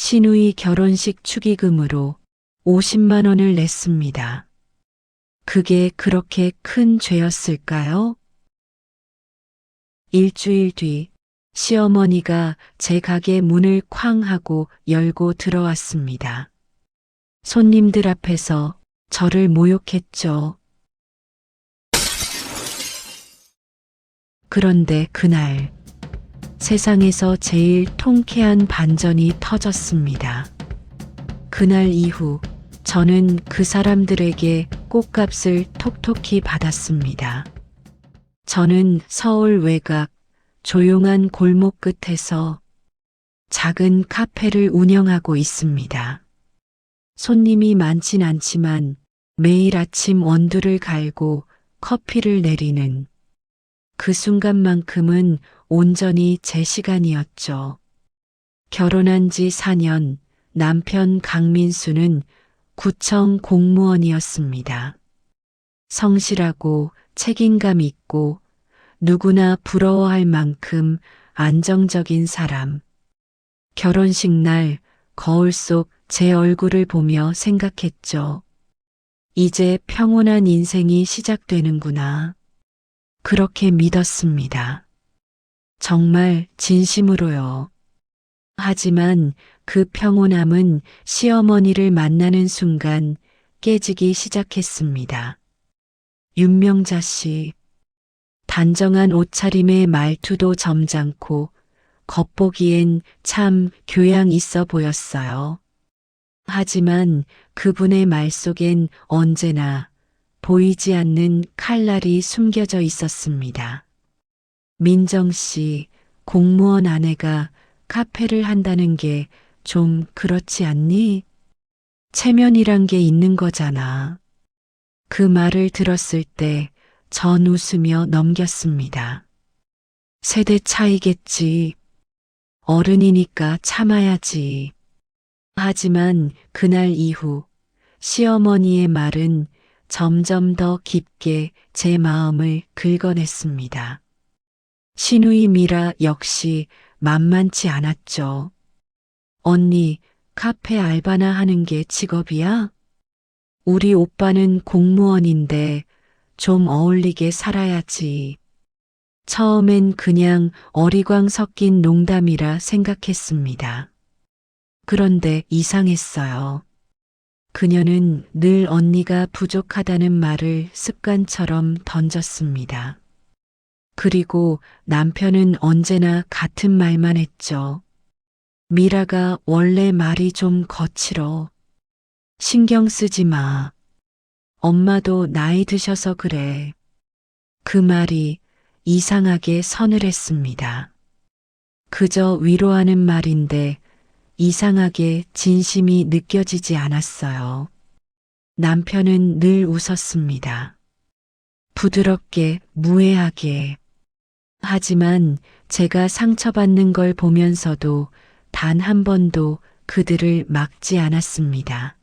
시누이 결혼식 축의금으로 50만 원을 냈습니다. 그게 그렇게 큰 죄였을까요? 일주일 뒤 시어머니가 제 가게 문을 쾅 하고 열고 들어왔습니다. 손님들 앞에서 저를 모욕했죠. 그런데 그날 세상에서 제일 통쾌한 반전이 터졌습니다. 그날 이후 저는 그 사람들에게 꽃값을 톡톡히 받았습니다. 저는 서울 외곽 조용한 골목 끝에서 작은 카페를 운영하고 있습니다. 손님이 많진 않지만 매일 아침 원두를 갈고 커피를 내리는 그 순간만큼은 온전히 제 시간이었죠. 결혼한 지 4년 남편 강민수는 구청 공무원이었습니다. 성실하고 책임감 있고 누구나 부러워할 만큼 안정적인 사람. 결혼식 날 거울 속 제 얼굴을 보며 생각했죠. 이제 평온한 인생이 시작되는구나. 그렇게 믿었습니다. 정말 진심으로요. 하지만 그 평온함은 시어머니를 만나는 순간 깨지기 시작했습니다. 윤명자 씨. 단정한 옷차림의 말투도 점잖고 겉보기엔 참 교양 있어 보였어요. 하지만 그분의 말 속엔 언제나 보이지 않는 칼날이 숨겨져 있었습니다. 민정 씨, 공무원 아내가 카페를 한다는 게 좀 그렇지 않니? 체면이란 게 있는 거잖아. 그 말을 들었을 때 전 웃으며 넘겼습니다. 세대 차이겠지. 어른이니까 참아야지. 하지만 그날 이후 시어머니의 말은 점점 더 깊게 제 마음을 긁어냈습니다. 시누이 미라 역시 만만치 않았죠. 언니, 카페 알바나 하는 게 직업이야? 우리 오빠는 공무원인데 좀 어울리게 살아야지. 처음엔 그냥 어리광 섞인 농담이라 생각했습니다. 그런데 이상했어요. 그녀는 늘 언니가 부족하다는 말을 습관처럼 던졌습니다. 그리고 남편은 언제나 같은 말만 했죠. 미라가 원래 말이 좀 거칠어. 신경 쓰지 마. 엄마도 나이 드셔서 그래. 그 말이 이상하게 서늘했습니다. 그저 위로하는 말인데 이상하게 진심이 느껴지지 않았어요. 남편은 늘 웃었습니다. 부드럽게, 무해하게. 하지만 제가 상처받는 걸 보면서도 단 한 번도 그들을 막지 않았습니다.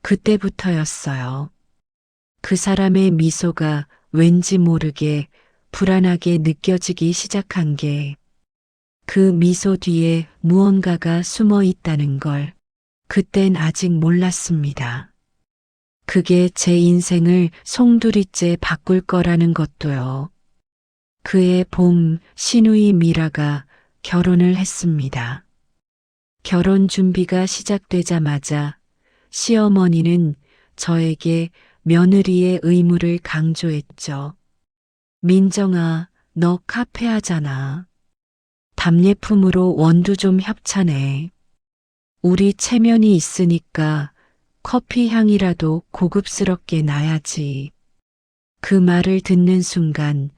그때부터였어요. 그 사람의 미소가 왠지 모르게 불안하게 느껴지기 시작한 게 그 미소 뒤에 무언가가 숨어 있다는 걸 그땐 아직 몰랐습니다. 그게 제 인생을 송두리째 바꿀 거라는 것도요. 그해 봄 시누이 미라가 결혼을 했습니다. 결혼 준비가 시작되자마자 시어머니는 저에게 며느리의 의무를 강조했죠. 민정아, 너 카페 하잖아. 답례품으로 원두 좀 협찬해. 우리 체면이 있으니까 커피 향이라도 고급스럽게 나야지. 그 말을 듣는 순간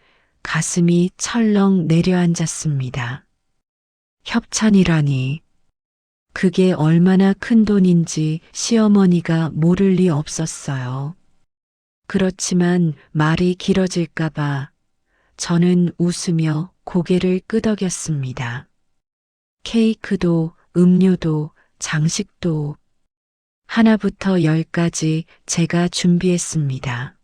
가슴이 철렁 내려앉았습니다. 협찬이라니. 그게 얼마나 큰 돈인지 시어머니가 모를 리 없었어요. 그렇지만 말이 길어질까봐 저는 웃으며 고개를 끄덕였습니다. 케이크도 음료도 장식도 하나부터 열까지 제가 준비했습니다.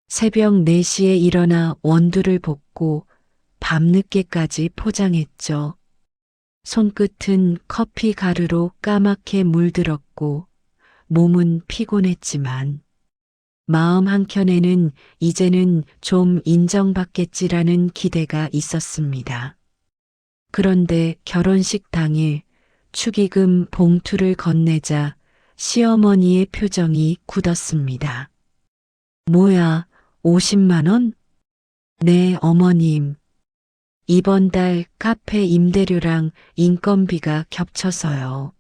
새벽 4시에 일어나 원두를 볶고 밤늦게까지 포장했죠. 손끝은 커피 가루로 까맣게 물들었고 몸은 피곤했지만 마음 한켠에는 이제는 좀 인정받겠지라는 기대가 있었습니다. 그런데 결혼식 당일 축의금 봉투를 건네자 시어머니의 표정이 굳었습니다. 뭐야, 50만 원? 네, 어머님. 이번 달 카페 임대료랑 인건비가 겹쳐서요.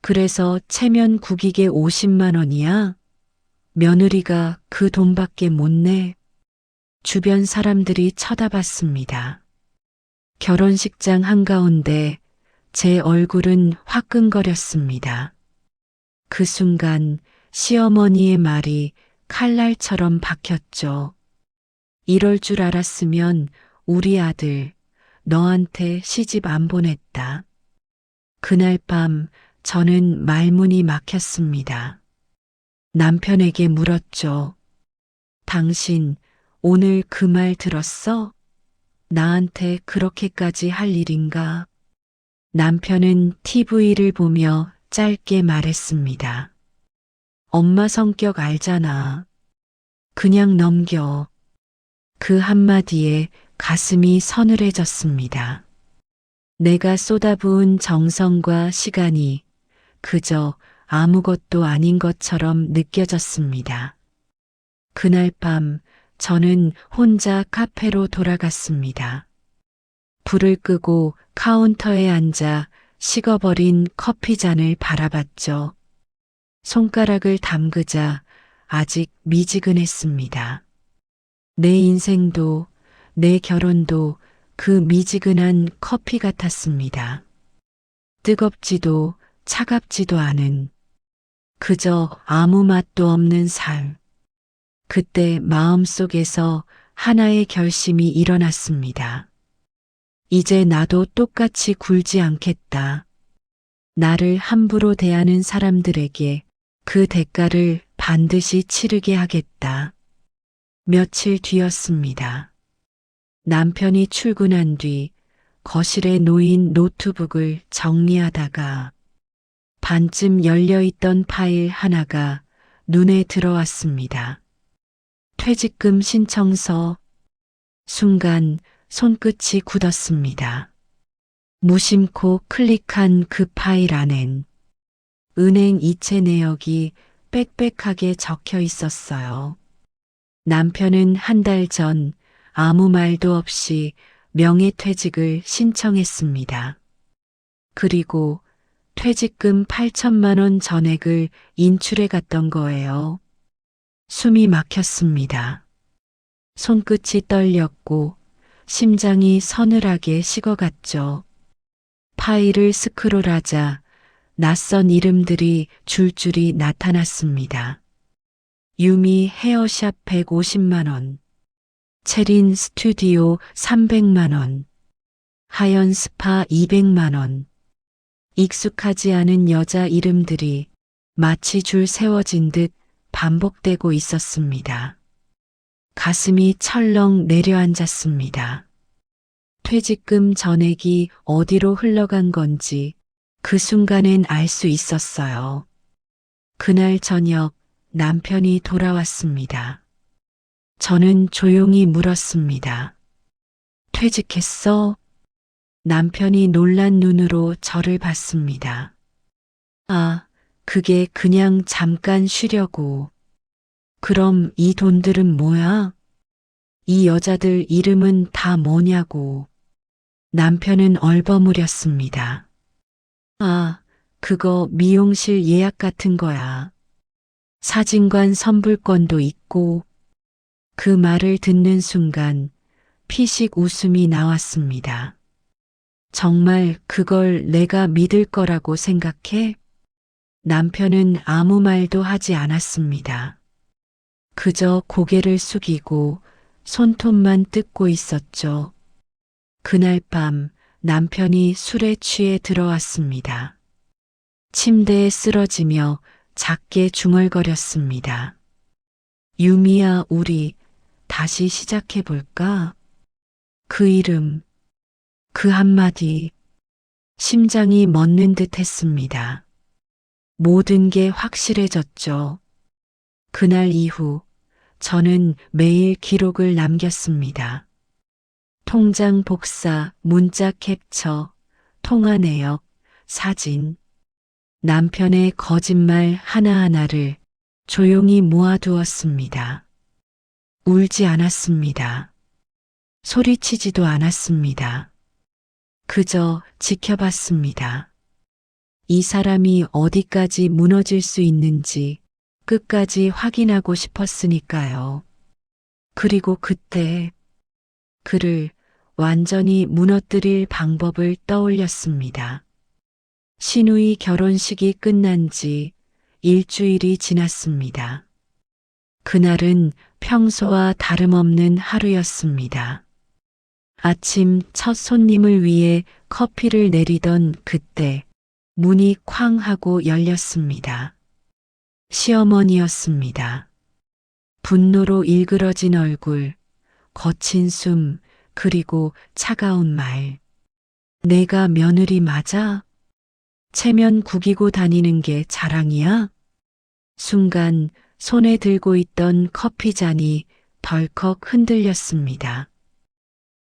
그래서 체면 구기게 50만 원이야? 며느리가 그 돈밖에 못 내. 주변 사람들이 쳐다봤습니다. 결혼식장 한가운데 제 얼굴은 화끈거렸습니다. 그 순간 시어머니의 말이 칼날처럼 박혔죠. 이럴 줄 알았으면 우리 아들 너한테 시집 안 보냈다. 그날 밤 저는 말문이 막혔습니다. 남편에게 물었죠. 당신 오늘 그 말 들었어? 나한테 그렇게까지 할 일인가? 남편은 TV를 보며 짧게 말했습니다. 엄마 성격 알잖아. 그냥 넘겨. 그 한마디에 가슴이 서늘해졌습니다. 내가 쏟아부은 정성과 시간이 그저 아무것도 아닌 것처럼 느껴졌습니다. 그날 밤 저는 혼자 카페로 돌아갔습니다. 불을 끄고 카운터에 앉아 식어버린 커피잔을 바라봤죠. 손가락을 담그자 아직 미지근했습니다. 내 인생도 내 결혼도 그 미지근한 커피 같았습니다. 뜨겁지도 차갑지도 않은 그저 아무 맛도 없는 삶. 그때 마음속에서 하나의 결심이 일어났습니다. 이제 나도 똑같이 굴지 않겠다. 나를 함부로 대하는 사람들에게 그 대가를 반드시 치르게 하겠다. 며칠 뒤였습니다. 남편이 출근한 뒤 거실에 놓인 노트북을 정리하다가 반쯤 열려있던 파일 하나가 눈에 들어왔습니다. 퇴직금 신청서. 순간 손끝이 굳었습니다. 무심코 클릭한 그 파일 안엔 은행 이체 내역이 빽빽하게 적혀 있었어요. 남편은 한 달 전 아무 말도 없이 명예퇴직을 신청했습니다. 그리고 퇴직금 8천만 원 전액을 인출해 갔던 거예요. 숨이 막혔습니다. 손끝이 떨렸고 심장이 서늘하게 식어갔죠. 파일을 스크롤하자 낯선 이름들이 줄줄이 나타났습니다. 유미 헤어샵 150만 원, 체린 스튜디오 300만 원, 하연 스파 200만 원. 익숙하지 않은 여자 이름들이 마치 줄 세워진 듯 반복되고 있었습니다. 가슴이 철렁 내려앉았습니다. 퇴직금 전액이 어디로 흘러간 건지 그 순간엔 알 수 있었어요. 그날 저녁 남편이 돌아왔습니다. 저는 조용히 물었습니다. 퇴직했어? 남편이 놀란 눈으로 저를 봤습니다. 아, 그게 그냥 잠깐 쉬려고. 그럼 이 돈들은 뭐야? 이 여자들 이름은 다 뭐냐고. 남편은 얼버무렸습니다. 아, 그거 미용실 예약 같은 거야. 사진관 선불권도 있고. 그 말을 듣는 순간 피식 웃음이 나왔습니다. 정말 그걸 내가 믿을 거라고 생각해? 남편은 아무 말도 하지 않았습니다. 그저 고개를 숙이고 손톱만 뜯고 있었죠. 그날 밤 남편이 술에 취해 들어왔습니다. 침대에 쓰러지며 작게 중얼거렸습니다. 유미야, 우리 다시 시작해볼까? 그 이름, 그 한마디, 심장이 멎는 듯 했습니다. 모든 게 확실해졌죠. 그날 이후 저는 매일 기록을 남겼습니다. 통장 복사, 문자 캡처, 통화 내역, 사진, 남편의 거짓말 하나하나를 조용히 모아두었습니다. 울지 않았습니다. 소리치지도 않았습니다. 그저 지켜봤습니다. 이 사람이 어디까지 무너질 수 있는지 끝까지 확인하고 싶었으니까요. 그리고 그때 그를 완전히 무너뜨릴 방법을 떠올렸습니다. 신우이 결혼식이 끝난 지 일주일이 지났습니다. 그날은 평소와 다름없는 하루였습니다. 아침 첫 손님을 위해 커피를 내리던 그때 문이 쾅 하고 열렸습니다. 시어머니였습니다. 분노로 일그러진 얼굴, 거친 숨, 그리고 차가운 말. 내가 며느리 맞아? 체면 구기고 다니는 게 자랑이야? 순간 손에 들고 있던 커피잔이 덜컥 흔들렸습니다.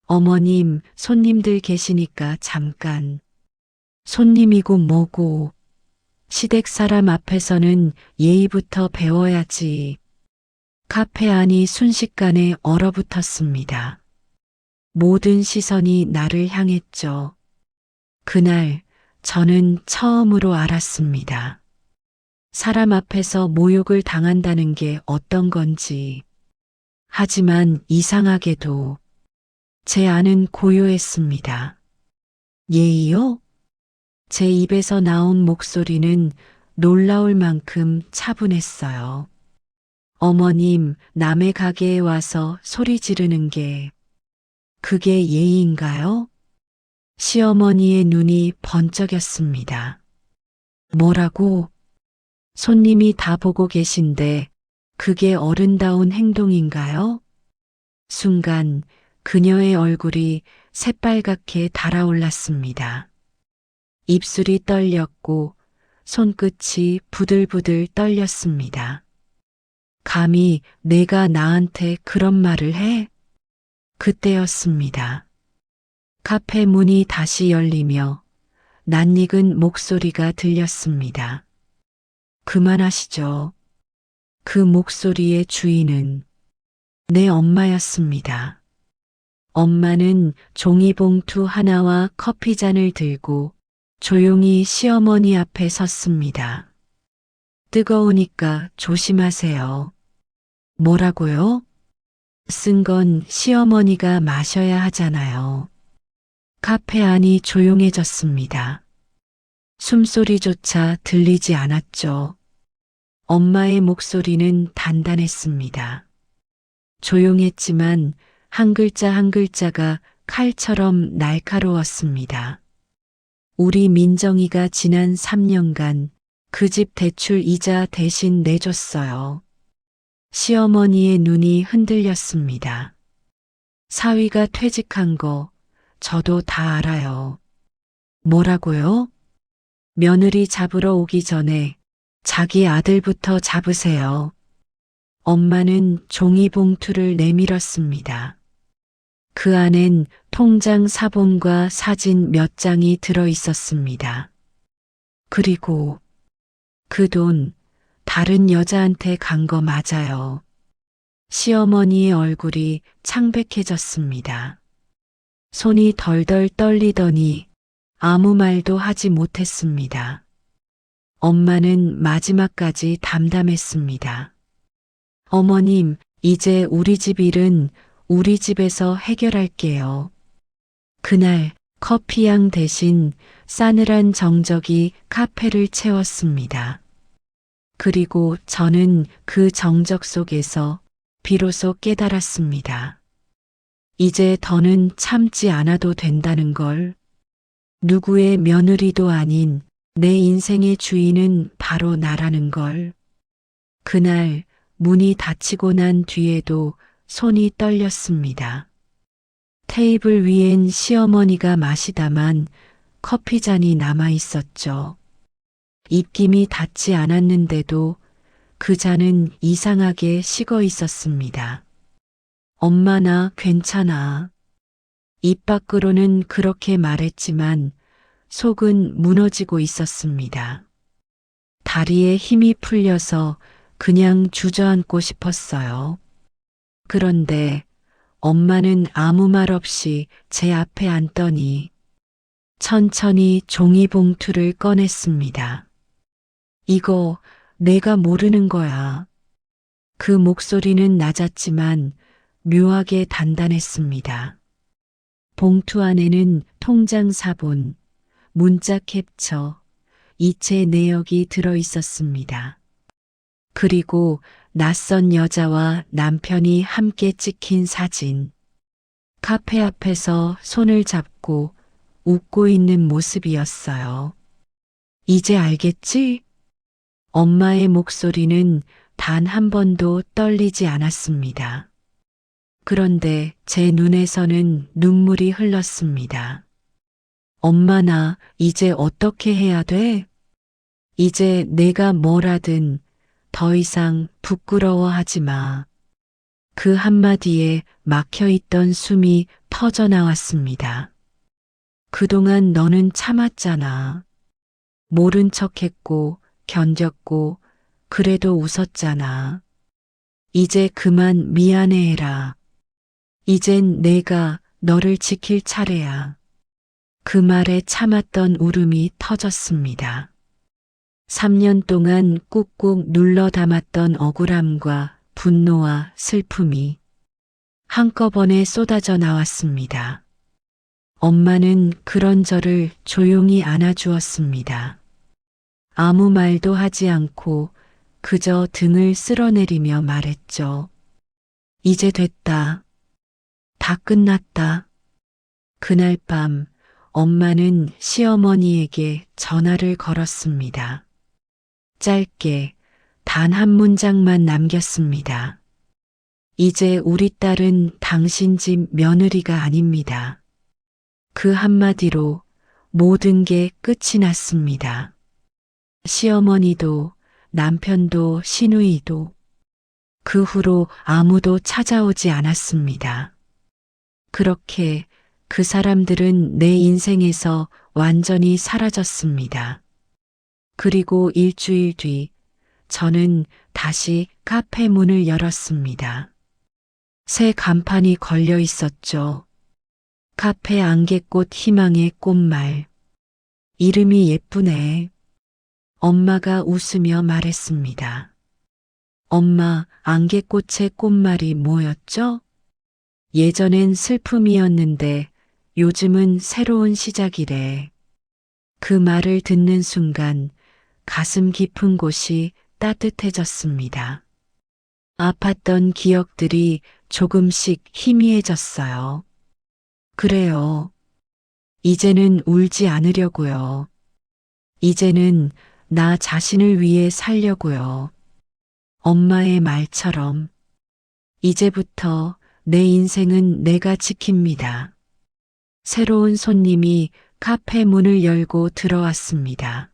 어머님, 손님들 계시니까 잠깐. 손님이고 뭐고. 시댁 사람 앞에서는 예의부터 배워야지. 카페 안이 순식간에 얼어붙었습니다. 모든 시선이 나를 향했죠. 그날 저는 처음으로 알았습니다. 사람 앞에서 모욕을 당한다는 게 어떤 건지. 하지만 이상하게도 제 안은 고요했습니다. 예의요? 제 입에서 나온 목소리는 놀라울 만큼 차분했어요. 어머님, 남의 가게에 와서 소리 지르는 게 그게 예의인가요? 시어머니의 눈이 번쩍였습니다. 뭐라고? 손님이 다 보고 계신데 그게 어른다운 행동인가요? 순간 그녀의 얼굴이 새빨갛게 달아올랐습니다. 입술이 떨렸고 손끝이 부들부들 떨렸습니다. 감히 내가 나한테 그런 말을 해? 그때였습니다. 카페 문이 다시 열리며 낯익은 목소리가 들렸습니다. 그만하시죠. 그 목소리의 주인은 내 엄마였습니다. 엄마는 종이봉투 하나와 커피잔을 들고 조용히 시어머니 앞에 섰습니다. 뜨거우니까 조심하세요. 뭐라고요? 쓴 건 시어머니가 마셔야 하잖아요. 카페 안이 조용해졌습니다. 숨소리조차 들리지 않았죠. 엄마의 목소리는 단단했습니다. 조용했지만 한 글자 한 글자가 칼처럼 날카로웠습니다. 우리 민정이가 지난 3년간 그 집 대출 이자 대신 내줬어요. 시어머니의 눈이 흔들렸습니다. 사위가 퇴직한 거 저도 다 알아요. 뭐라고요? 며느리 잡으러 오기 전에 자기 아들부터 잡으세요. 엄마는 종이봉투를 내밀었습니다. 그 안엔 통장 사본과 사진 몇 장이 들어 있었습니다. 그리고 그 돈 다른 여자한테 간 거 맞아요. 시어머니의 얼굴이 창백해졌습니다. 손이 덜덜 떨리더니 아무 말도 하지 못했습니다. 엄마는 마지막까지 담담했습니다. 어머님, 이제 우리 집 일은 우리 집에서 해결할게요. 그날 커피향 대신 싸늘한 정적이 카페를 채웠습니다. 그리고 저는 그 정적 속에서 비로소 깨달았습니다. 이제 더는 참지 않아도 된다는 걸. 누구의 며느리도 아닌 내 인생의 주인은 바로 나라는 걸. 그날 문이 닫히고 난 뒤에도 손이 떨렸습니다. 테이블 위엔 시어머니가 마시다만 커피잔이 남아 있었죠. 입김이 닿지 않았는데도 그 잔은 이상하게 식어 있었습니다. 엄마 나 괜찮아. 입 밖으로는 그렇게 말했지만 속은 무너지고 있었습니다. 다리에 힘이 풀려서 그냥 주저앉고 싶었어요. 그런데 엄마는 아무 말 없이 제 앞에 앉더니 천천히 종이봉투를 꺼냈습니다. 이거 내가 모르는 거야. 그 목소리는 낮았지만 묘하게 단단했습니다. 봉투 안에는 통장 사본, 문자 캡처, 이체 내역이 들어 있었습니다. 그리고 낯선 여자와 남편이 함께 찍힌 사진. 카페 앞에서 손을 잡고 웃고 있는 모습이었어요. 이제 알겠지? 엄마의 목소리는 단 한 번도 떨리지 않았습니다. 그런데 제 눈에서는 눈물이 흘렀습니다. 엄마 나 이제 어떻게 해야 돼? 이제 내가 뭘 하든 더 이상 부끄러워하지 마. 그 한마디에 막혀있던 숨이 터져 나왔습니다. 그동안 너는 참았잖아. 모른 척했고 견뎠고 그래도 웃었잖아. 이제 그만 미안해해라. 이젠 내가 너를 지킬 차례야. 그 말에 참았던 울음이 터졌습니다. 3년 동안 꾹꾹 눌러 담았던 억울함과 분노와 슬픔이 한꺼번에 쏟아져 나왔습니다. 엄마는 그런 저를 조용히 안아주었습니다. 아무 말도 하지 않고 그저 등을 쓸어내리며 말했죠. 이제 됐다. 다 끝났다. 그날 밤 엄마는 시어머니에게 전화를 걸었습니다. 짧게 단 한 문장만 남겼습니다. 이제 우리 딸은 당신 집 며느리가 아닙니다. 그 한마디로 모든 게 끝이 났습니다. 시어머니도 남편도 시누이도 그 후로 아무도 찾아오지 않았습니다. 그렇게 그 사람들은 내 인생에서 완전히 사라졌습니다. 그리고 일주일 뒤 저는 다시 카페 문을 열었습니다. 새 간판이 걸려 있었죠. 카페 안개꽃 희망의 꽃말. 이름이 예쁘네. 엄마가 웃으며 말했습니다. 엄마, 안개꽃의 꽃말이 뭐였죠? 예전엔 슬픔이었는데 요즘은 새로운 시작이래. 그 말을 듣는 순간 가슴 깊은 곳이 따뜻해졌습니다. 아팠던 기억들이 조금씩 희미해졌어요. 그래요. 이제는 울지 않으려고요. 이제는 나 자신을 위해 살려고요. 엄마의 말처럼 이제부터 내 인생은 내가 지킵니다. 새로운 손님이 카페 문을 열고 들어왔습니다.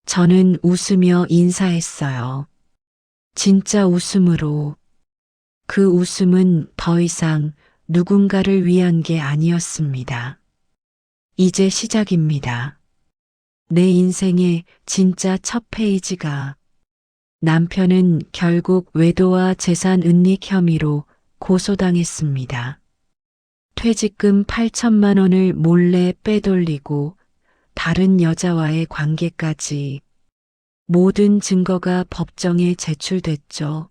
저는 웃으며 인사했어요. 진짜 웃음으로. 그 웃음은 더 이상 누군가를 위한 게 아니었습니다. 이제 시작입니다. 내 인생의 진짜 첫 페이지가. 남편은 결국 외도와 재산 은닉 혐의로 고소당했습니다. 퇴직금 8천만 원을 몰래 빼돌리고 다른 여자와의 관계까지 모든 증거가 법정에 제출됐죠.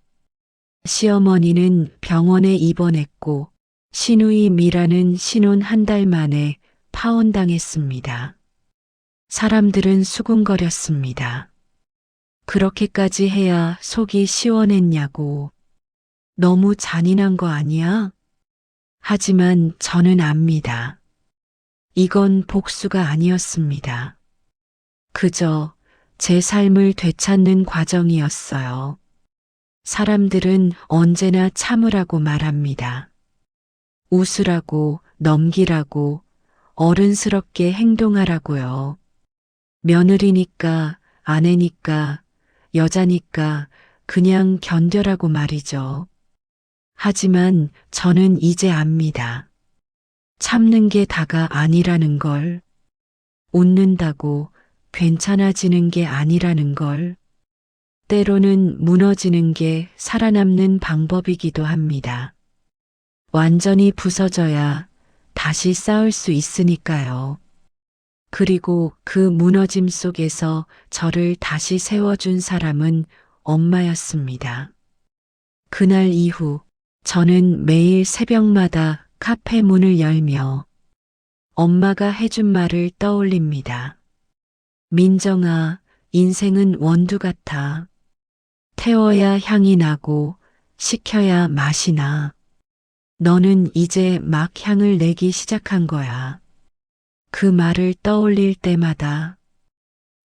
시어머니는 병원에 입원했고 시누이 미라는 신혼 한 달 만에 파혼당했습니다. 사람들은 수군거렸습니다. 그렇게까지 해야 속이 시원했냐고. 너무 잔인한 거 아니야? 하지만 저는 압니다. 이건 복수가 아니었습니다. 그저 제 삶을 되찾는 과정이었어요. 사람들은 언제나 참으라고 말합니다. 웃으라고, 넘기라고, 어른스럽게 행동하라고요. 며느리니까, 아내니까, 여자니까 그냥 견뎌라고 말이죠. 하지만 저는 이제 압니다. 참는 게 다가 아니라는 걸, 웃는다고 괜찮아지는 게 아니라는 걸, 때로는 무너지는 게 살아남는 방법이기도 합니다. 완전히 부서져야 다시 쌓을 수 있으니까요. 그리고 그 무너짐 속에서 저를 다시 세워준 사람은 엄마였습니다. 그날 이후 저는 매일 새벽마다 카페 문을 열며 엄마가 해준 말을 떠올립니다. 민정아, 인생은 원두 같아. 태워야 향이 나고 식혀야 맛이 나. 너는 이제 막 향을 내기 시작한 거야. 그 말을 떠올릴 때마다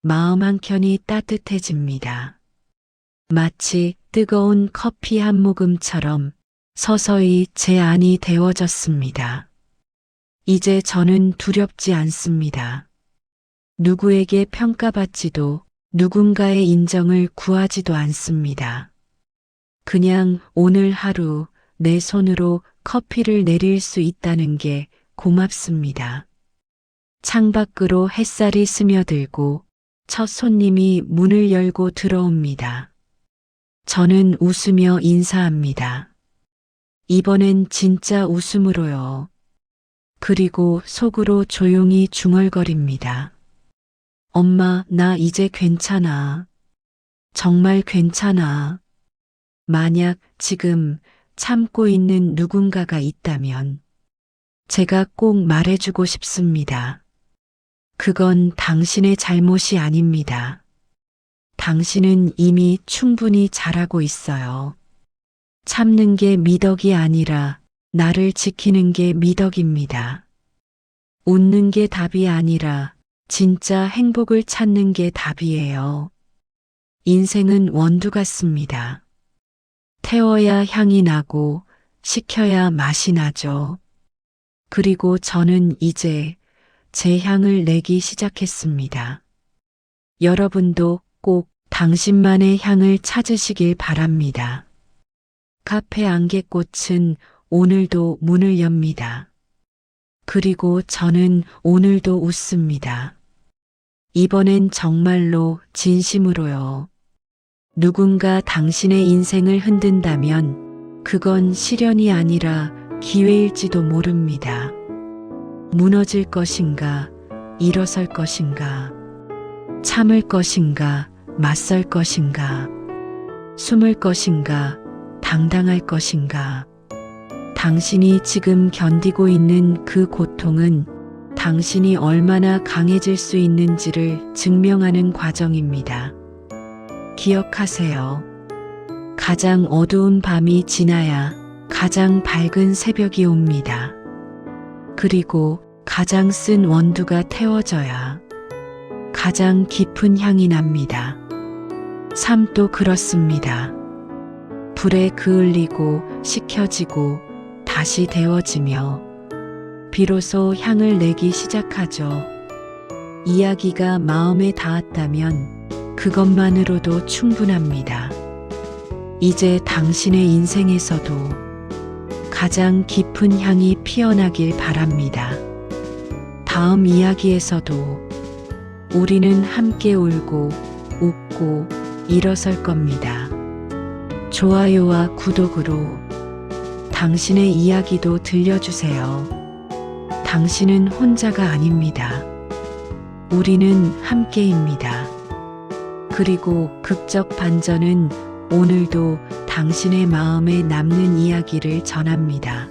마음 한켠이 따뜻해집니다. 마치 뜨거운 커피 한 모금처럼 서서히 제 안이 데워졌습니다. 이제 저는 두렵지 않습니다. 누구에게 평가받지도 누군가의 인정을 구하지도 않습니다. 그냥 오늘 하루 내 손으로 커피를 내릴 수 있다는 게 고맙습니다. 창밖으로 햇살이 스며들고 첫 손님이 문을 열고 들어옵니다. 저는 웃으며 인사합니다. 이번엔 진짜 웃음으로요. 그리고 속으로 조용히 중얼거립니다. 엄마, 나 이제 괜찮아. 정말 괜찮아. 만약 지금 참고 있는 누군가가 있다면 제가 꼭 말해주고 싶습니다. 그건 당신의 잘못이 아닙니다. 당신은 이미 충분히 잘하고 있어요. 참는 게 미덕이 아니라 나를 지키는 게 미덕입니다. 웃는 게 답이 아니라 진짜 행복을 찾는 게 답이에요. 인생은 원두 같습니다. 태워야 향이 나고 식혀야 맛이 나죠. 그리고 저는 이제 제 향을 내기 시작했습니다. 여러분도 꼭 당신만의 향을 찾으시길 바랍니다. 카페 안개꽃은 오늘도 문을 엽니다. 그리고 저는 오늘도 웃습니다. 이번엔 정말로 진심으로요. 누군가 당신의 인생을 흔든다면 그건 시련이 아니라 기회일지도 모릅니다. 무너질 것인가, 일어설 것인가, 참을 것인가, 맞설 것인가, 숨을 것인가, 당당할 것인가. 당신이 지금 견디고 있는 그 고통은 당신이 얼마나 강해질 수 있는지를 증명하는 과정입니다. 기억하세요. 가장 어두운 밤이 지나야 가장 밝은 새벽이 옵니다. 그리고 가장 쓴 원두가 태워져야 가장 깊은 향이 납니다. 삶도 그렇습니다. 불에 그을리고 식혀지고 다시 데워지며 비로소 향을 내기 시작하죠. 이야기가 마음에 닿았다면 그것만으로도 충분합니다. 이제 당신의 인생에서도 가장 깊은 향이 피어나길 바랍니다. 다음 이야기에서도 우리는 함께 울고 웃고 일어설 겁니다. 좋아요와 구독으로 당신의 이야기도 들려주세요. 당신은 혼자가 아닙니다. 우리는 함께입니다. 그리고 극적 반전은 오늘도 당신의 마음에 남는 이야기를 전합니다.